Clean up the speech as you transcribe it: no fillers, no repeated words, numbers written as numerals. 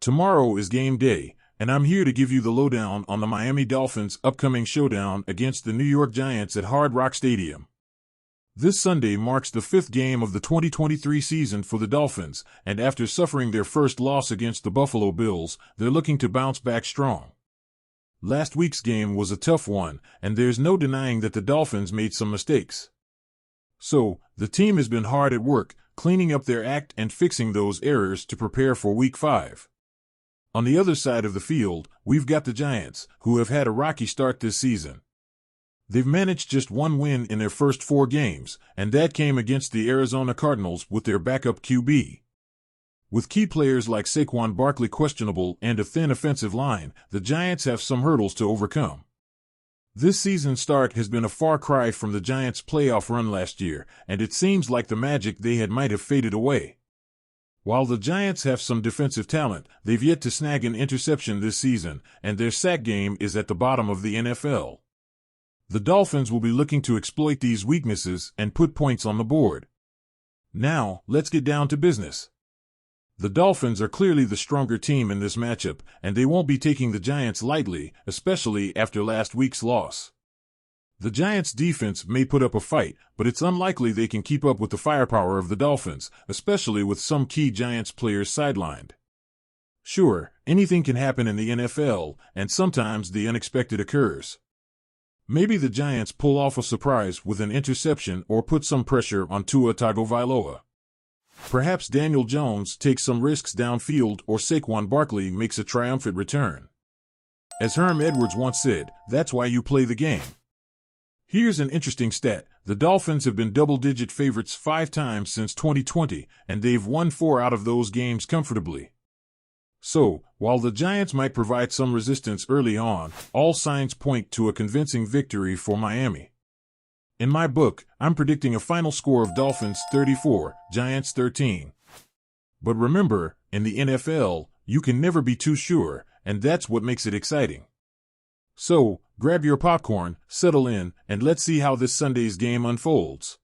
Tomorrow is game day, and I'm here to give you the lowdown on the Miami Dolphins' upcoming showdown against the New York Giants at Hard Rock Stadium. This Sunday marks the fifth game of the 2023 season for the Dolphins, and after suffering their first loss against the Buffalo Bills, they're looking to bounce back strong. Last week's game was a tough one, and there's no denying that the Dolphins made some mistakes. So, the team has been hard at work, cleaning up their act and fixing those errors to prepare for Week 5. On the other side of the field, we've got the Giants, who have had a rocky start this season. They've managed just one win in their first 4 games, and that came against the Arizona Cardinals with their backup QB. With key players like Saquon Barkley questionable and a thin offensive line, the Giants have some hurdles to overcome. This season's start has been a far cry from the Giants' playoff run last year, and it seems like the magic they had might have faded away. While the Giants have some defensive talent, they've yet to snag an interception this season, and their sack game is at the bottom of the NFL. The Dolphins will be looking to exploit these weaknesses and put points on the board. Now, let's get down to business. The Dolphins are clearly the stronger team in this matchup, and they won't be taking the Giants lightly, especially after last week's loss. The Giants' defense may put up a fight, but it's unlikely they can keep up with the firepower of the Dolphins, especially with some key Giants players sidelined. Sure, anything can happen in the NFL, and sometimes the unexpected occurs. Maybe the Giants pull off a surprise with an interception or put some pressure on Tua Tagovailoa. Perhaps Daniel Jones takes some risks downfield or Saquon Barkley makes a triumphant return. As Herm Edwards once said, that's why you play the game. Here's an interesting stat. The Dolphins have been double-digit favorites 5 times since 2020, and they've won 4 out of those games comfortably. So, while the Giants might provide some resistance early on, all signs point to a convincing victory for Miami. In my book, I'm predicting a final score of Dolphins 34, Giants 13. But remember, in the NFL, you can never be too sure, and that's what makes it exciting. So, grab your popcorn, settle in, and let's see how this Sunday's game unfolds.